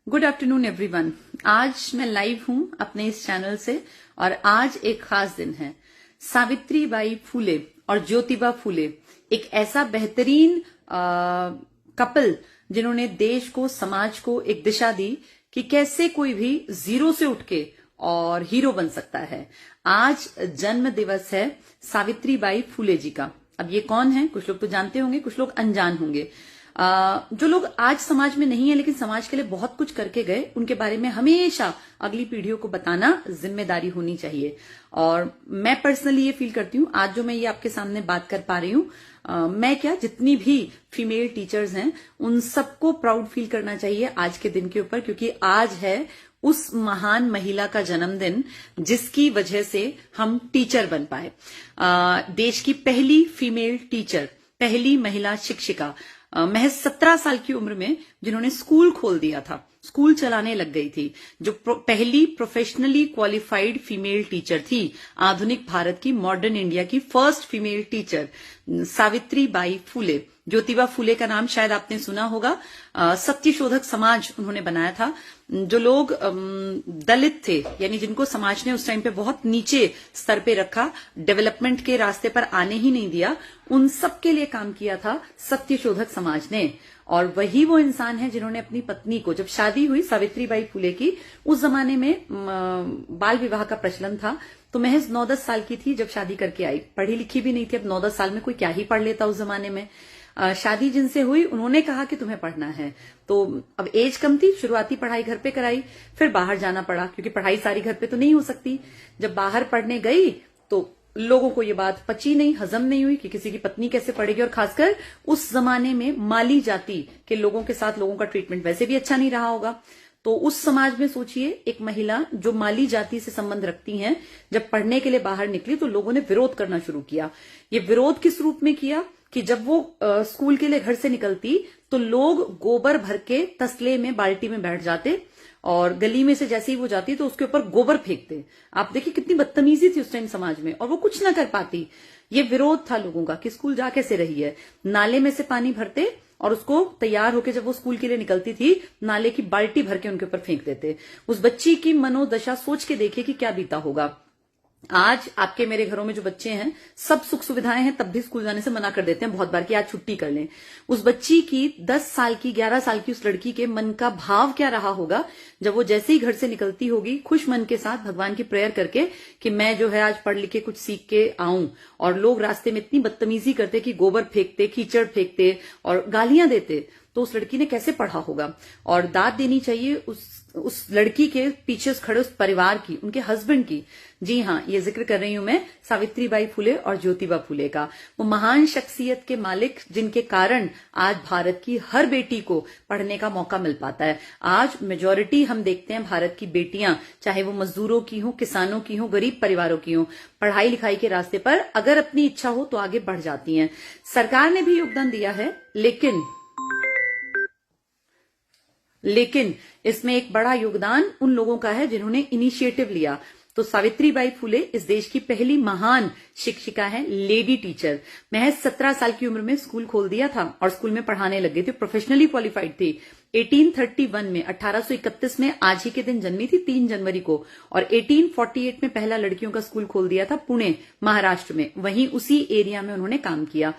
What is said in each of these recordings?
Good afternoon everyone. आज मैं live हूं अपने इस चैनल से और आज एक खास दिन है। सावित्रीबाई फूले और ज्योतिबा फूले एक ऐसा बेहतरीन कपल जिन्होंने देश को, समाज को एक दिशा दी कि कैसे कोई भी जीरो से उठ के और हीरो बन सकता है। आज जन्म दिवस है सावित्रीबाई फूले जी का। अब ये कौन है, कुछ लोग तो जानते होंगे, कुछ लोग अनजान होंगे। जो लोग आज समाज में नहीं है लेकिन समाज के लिए बहुत कुछ करके गए, उनके बारे में हमेशा अगली पीढ़ियों को बताना जिम्मेदारी होनी चाहिए। और मैं पर्सनली ये फील करती हूँ, आज जो मैं ये आपके सामने बात कर पा रही हूँ, मैं क्या, जितनी भी फीमेल टीचर्स हैं उन सबको प्राउड फील करना चाहिए आज के दिन के ऊपर, क्योंकि आज है उस महान महिला का जन्मदिन जिसकी वजह से हम टीचर बन पाए। देश की पहली फीमेल टीचर, पहली महिला शिक्षिका, महज 17 साल की उम्र में जिन्होंने स्कूल खोल दिया था, स्कूल चलाने लग गई थी, जो पहली प्रोफेशनली क्वालिफाइड फीमेल टीचर थी, आधुनिक भारत की, मॉडर्न इंडिया की first female teacher Savitribai Phule. Jyotiba Phule का नाम शायद आपने सुना होगा। सत्यशोधक समाज उन्होंने बनाया था। जो लोग दलित थे, यानी जिनको समाज ने उस टाइम पे बहुत नीचे स्तर पे रखा, डेवलपमेंट के रास्ते पर आने ही नहीं दिया, उन सब के लिए काम किया था सत्यशोधक समाज ने। और वही वो इंसान है जिन्होंने अपनी पत्नी को, जब शादी हुई सावित्रीबाई फूले की, उस जमाने में बाल विवाह का प्रचलन था, तो महज 9-10 साल की थी जब शादी करके आई, पढ़ी लिखी भी नहीं थी। अब 9-10 साल में कोई क्या ही पढ़ लेता उस जमाने में। शादी जिनसे हुई उन्होंने कहा कि तुम्हें पढ़ना है, तो अब एज कम थी, शुरुआती पढ़ाई घर पे कराई, फिर बाहर जाना पड़ा क्योंकि पढ़ाई सारी घर पे तो नहीं हो सकती। जब बाहर पढ़ने गई तो लोगों को ये बात पची नहीं, हजम नहीं हुई कि किसी की पत्नी कैसे पढ़ेगी, और खासकर उस जमाने में माली जाति के लोगों के साथ लोगों का ट्रीटमेंट वैसे भी अच्छा नहीं रहा होगा। तो उस समाज में सोचिए, एक महिला जो माली जाति से संबंध रखती हैं, जब पढ़ने के लिए बाहर निकली तो लोगों ने विरोध करना शुरू किया। ये विरोध किस रूप में किया कि जब वो स्कूल के लिए घर से निकलती तो लोग गोबर भर के तसले में, बाल्टी में बैठ जाते और गली में से जैसे ही वो जाती तो उसके ऊपर गोबर फेंकते। आप देखिए कितनी बदतमीजी थी उस टाइम समाज में, और वो कुछ ना कर पाती। ये विरोध था लोगों का कि स्कूल जा कैसे रही है। नाले में से पानी भरते और उसको तैयार होके जब वो स्कूल के लिए निकलती थी, नाले की बाल्टी भर के उनके ऊपर फेंक देते। उस बच्ची की मनोदशा सोच के देखिए कि क्या बीता होगा। आज आपके मेरे घरों में जो बच्चे हैं, सब सुख सुविधाएं हैं, तब भी स्कूल जाने से मना कर देते हैं बहुत बार कि आज छुट्टी कर लें। उस बच्ची की 10 साल की, 11 साल की उस लड़की के मन का भाव क्या रहा होगा जब वो जैसे ही घर से निकलती होगी, खुश मन के साथ भगवान की प्रेयर करके कि मैं जो है आज पढ़ लिख के कुछ सीख के आऊं, और लोग रास्ते में इतनी बदतमीजी करते कि गोबर फेंकते, कीचड़ फेंकते और गालियां देते, तो उस लड़की ने कैसे पढ़ा होगा। और दाद देनी चाहिए उस लड़की के पीछे खड़े उस परिवार की, उनके हस्बैंड की। जी हाँ, ये जिक्र कर रही हूं मैं सावित्रीबाई फूले और ज्योतिबा फूले का। वो महान शख्सियत के मालिक जिनके कारण आज भारत की हर बेटी को पढ़ने का मौका मिल पाता है। आज मेजॉरिटी हम देखते हैं भारत की बेटियां, चाहे वो मजदूरों की हो, किसानों की हो, गरीब परिवारों की हो, पढ़ाई लिखाई के रास्ते पर अगर अपनी इच्छा हो तो आगे बढ़ जाती हैं। सरकार ने भी योगदान दिया है, लेकिन इसमें एक बड़ा योगदान उन लोगों का है जिन्होंने इनिशिएटिव लिया। तो सावित्रीबाई फूले इस देश की पहली महान शिक्षिका है, लेडी टीचर। महज 17 साल की उम्र में स्कूल खोल दिया था और स्कूल में पढ़ाने लग गई थी, प्रोफेशनली क्वालिफाइड थी। 1831 में, 1831 में आज ही के दिन जन्मी थी, 3 जनवरी को, और 1848 में पहला लड़कियों का स्कूल खोल दिया था पुणे, महाराष्ट्र में। वहीं उसी एरिया में उन्होंने काम किया।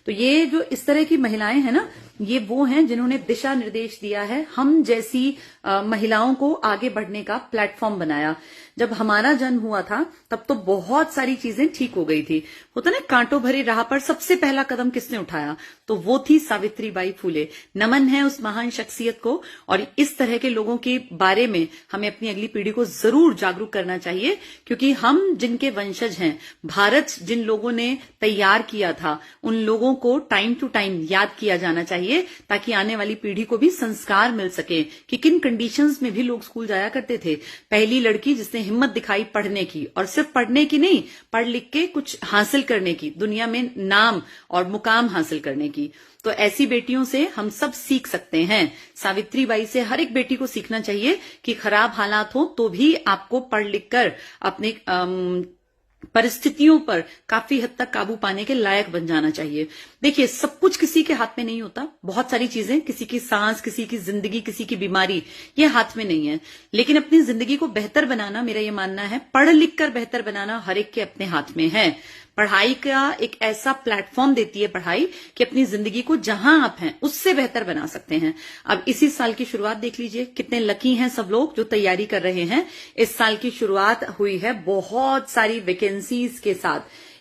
तो ये जो इस तरह की महिलाएं हैं ना, ये वो हैं जिन्होंने दिशा निर्देश दिया है, हम जैसी महिलाओं को आगे बढ़ने का प्लेटफॉर्म बनाया। जब हमारा जन्म हुआ था तब तो बहुत सारी चीजें ठीक हो गई थी। होता ना, कांटों भरी राह पर सबसे पहला कदम किसने उठाया, तो वो थी सावित्रीबाई फूले। नमन है उस महान शख्सियत को, और इस तरह के लोगों के बारे में हमें अपनी अगली पीढ़ी को जरूर जागरूक करना चाहिए, क्योंकि हम जिनके वंशज हैं, भारत जिन लोगों ने तैयार किया था, उन लोगों को टाइम टू टाइम याद किया जाना चाहिए, ताकि आने वाली पीढ़ी को भी संस्कार मिल सके कि किन कंडीशंस में भी लोग स्कूल जाया करते थे। पहली लड़की जिसने हिम्मत दिखाई पढ़ने की, और सिर्फ पढ़ने की नहीं, पढ़ लिख के कुछ हासिल करने की, दुनिया में नाम और मुकाम हासिल करने की। तो ऐसी बेटियों से हम सब सीख सकते हैं। सावित्रीबाई से हर एक बेटी को सीखना चाहिए कि खराब हालात हो तो भी आपको पढ़ लिख कर अपने परिस्थितियों पर काफी हद तक काबू पाने के लायक बन जाना चाहिए। देखिए, सब कुछ किसी के हाथ में नहीं होता। बहुत सारी चीजें, किसी की सांस, किसी की जिंदगी, किसी की बीमारी, ये हाथ में नहीं है। लेकिन अपनी जिंदगी को बेहतर बनाना, मेरा ये मानना है, पढ़ लिख कर बेहतर बनाना हर एक के अपने हाथ में है। पढ़ाई का एक ऐसा प्लेटफॉर्म देती है पढ़ाई कि अपनी जिंदगी को जहां आप हैं उससे बेहतर बना सकते हैं। अब इसी साल की शुरुआत देख लीजिए, कितने लकी हैं सब लोग जो तैयारी कर रहे हैं। इस साल की शुरुआत हुई है बहुत सारी वैकेंसीज के साथ।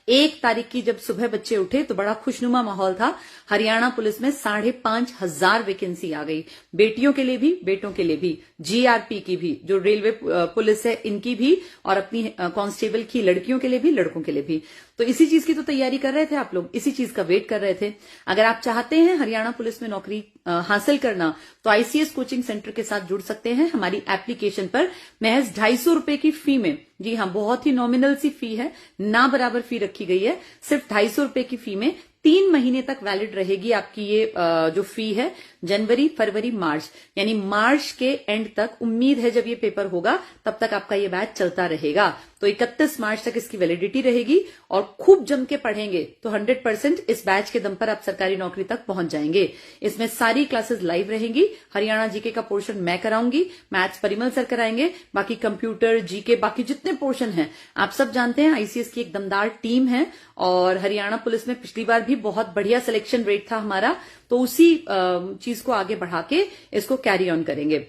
1 तारीख की जब सुबह बच्चे उठे तो बड़ा खुशनुमा माहौल था। हरियाणा पुलिस में 5,500 वैकेंसी आ गई, बेटियों के लिए भी, बेटों के लिए भी, जीआरपी की भी, जो रेलवे पुलिस है इनकी भी, और अपनी कांस्टेबल की लड़कियों के लिए भी, लड़कों के लिए भी। तो इसी चीज की तो तैयारी कर रहे थे आप लोग, इसी चीज का वेट कर रहे थे। अगर आप चाहते हैं हरियाणा पुलिस में नौकरी हासिल करना, तो आईसीएस कोचिंग सेंटर के साथ जुड़ सकते हैं। हमारी एप्लीकेशन पर महज 250 रुपए की फी में, जी हाँ, बहुत ही नॉमिनल सी फी है, ना बराबर फी रखी गई है, सिर्फ 250 रुपए की फी में 3 महीने तक वैलिड रहेगी आपकी ये जो फी है, जनवरी, फरवरी, मार्च, यानी मार्च के एंड तक। उम्मीद है जब ये पेपर होगा तब तक आपका ये बैच चलता रहेगा। तो 31 मार्च तक इसकी वैलिडिटी रहेगी, और खूब जम के पढ़ेंगे तो 100% इस बैच के दम पर आप सरकारी नौकरी तक पहुंच जाएंगे। इसमें सारी क्लासेस लाइव रहेंगी। हरियाणा जीके का पोर्शन मैं कराऊंगी, मैथ्स परिमल सर कराएंगे, बाकी कंप्यूटर, जीके, बाकी जितने पोर्शन हैं आप सब जानते हैं। आईसीएस की एक दमदार टीम है, और हरियाणा पुलिस में पिछली बार भी बहुत बढ़िया सिलेक्शन रेट था हमारा, तो उसी चीज को आगे बढ़ा के इसको कैरी ऑन करेंगे।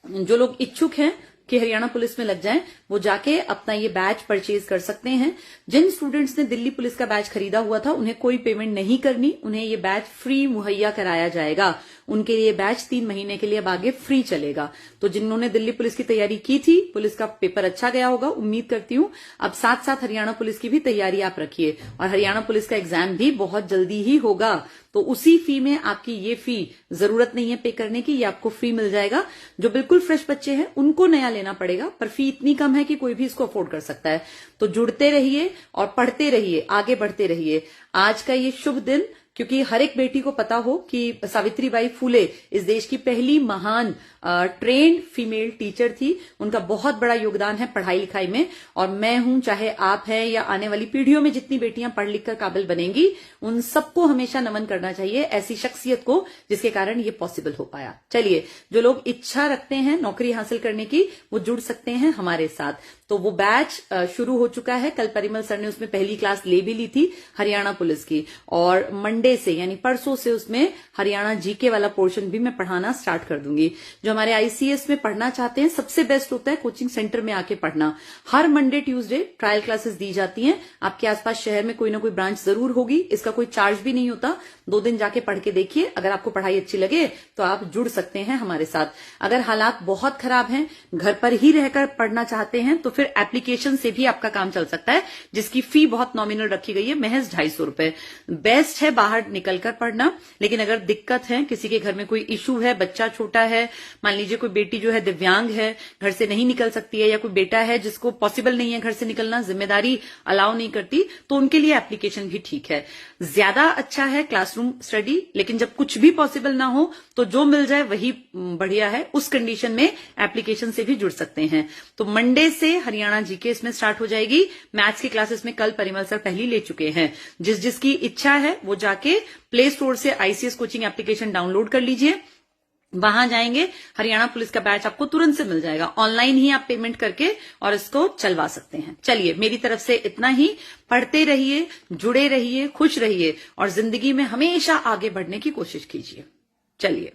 जो लोग इच्छुक हैं कि हरियाणा पुलिस में लग जाएं, वो जाके अपना ये बैच परचेज कर सकते हैं। जिन स्टूडेंट्स ने दिल्ली पुलिस का बैच खरीदा हुआ था उन्हें कोई पेमेंट नहीं करनी, उन्हें ये बैच फ्री मुहैया कराया जाएगा। उनके लिए बैच 3 महीने के लिए अब आगे फ्री चलेगा। तो जिन्होंने दिल्ली पुलिस की तैयारी की थी, पुलिस का पेपर अच्छा गया होगा उम्मीद करती हूं, अब साथ साथ हरियाणा पुलिस की भी तैयारी आप रखिए। और हरियाणा पुलिस का एग्जाम भी बहुत जल्दी ही होगा, तो उसी फी में आपकी ये फी जरूरत नहीं है पे करने की, ये आपको फ्री मिल जाएगा। जो बिल्कुल फ्रेश बच्चे हैं उनको नया लेना पड़ेगा, पर फी इतनी कम है कि कोई भी इसको अफोर्ड कर सकता है। तो जुड़ते रहिए और पढ़ते रहिए, आगे बढ़ते रहिए। आज का ये शुभ दिन, क्योंकि हर एक बेटी को पता हो कि सावित्रीबाई फुले इस देश की पहली महान ट्रेन्ड फीमेल टीचर थी। उनका बहुत बड़ा योगदान है पढ़ाई लिखाई में, और मैं हूं, चाहे आप हैं, या आने वाली पीढ़ियों में जितनी बेटियां पढ़ लिख कर काबिल बनेंगी, उन सबको हमेशा नमन करना चाहिए, ऐसी शख्सियत को जिसके कारण ये पॉसिबल हो पाया। चलिए, जो लोग इच्छा रखते हैं नौकरी हासिल करने की, वो जुड़ सकते हैं हमारे साथ। तो वो बैच शुरू हो चुका है, कल परिमल सर ने उसमें पहली क्लास ले भी ली थी हरियाणा पुलिस की, और मंडे से यानी परसों से उसमें हरियाणा जीके वाला पोर्शन भी मैं पढ़ाना स्टार्ट कर दूंगी। जो हमारे आईसीएस में पढ़ना चाहते हैं, सबसे बेस्ट होता है कोचिंग सेंटर में आके पढ़ना। हर मंडे ट्यूसडे ट्रायल क्लासेस दी जाती हैं। आपके आसपास शहर में कोई ना कोई ब्रांच जरूर होगी, इसका कोई चार्ज भी नहीं होता। 2 दिन जाके पढ़ के देखिए, अगर आपको पढ़ाई अच्छी लगे तो आप जुड़ सकते हैं हमारे साथ। अगर हालात बहुत खराब हैं, घर पर ही रहकर पढ़ना चाहते हैं, तो फिर एप्लीकेशन से भी आपका काम चल सकता है, जिसकी फी बहुत नॉमिनल रखी गई है, महज 250 रुपए। बेस्ट है बाहर निकलकर पढ़ना, लेकिन अगर दिक्कत है, किसी के घर में कोई इशू है, बच्चा छोटा है, मान लीजिए कोई बेटी जो है दिव्यांग है, घर से नहीं निकल सकती है, या कोई बेटा है जिसको पॉसिबल नहीं है घर से निकलना, जिम्मेदारी अलाउ नहीं करती, तो उनके लिए एप्लीकेशन भी ठीक है। ज्यादा अच्छा है क्लासरूम स्टडी, लेकिन जब कुछ भी पॉसिबल ना हो तो जो मिल जाए वही बढ़िया है। उस कंडीशन में एप्लीकेशन से भी जुड़ सकते हैं। तो मंडे से हरियाणा जीके इसमें स्टार्ट हो जाएगी। मैथ्स की क्लासेस में कल परिमल सर पहली ले चुके हैं। जिस जिसकी इच्छा है वो जाके प्ले स्टोर से आईसीएस कोचिंग एप्लीकेशन डाउनलोड कर लीजिए, वहां जाएंगे, हरियाणा पुलिस का बैच आपको तुरंत से मिल जाएगा। ऑनलाइन ही आप पेमेंट करके और इसको चलवा सकते हैं। चलिए, मेरी तरफ से इतना ही। पढ़ते रहिए, जुड़े रहिए, खुश रहिए, और जिंदगी में हमेशा आगे बढ़ने की कोशिश कीजिए। चलिए।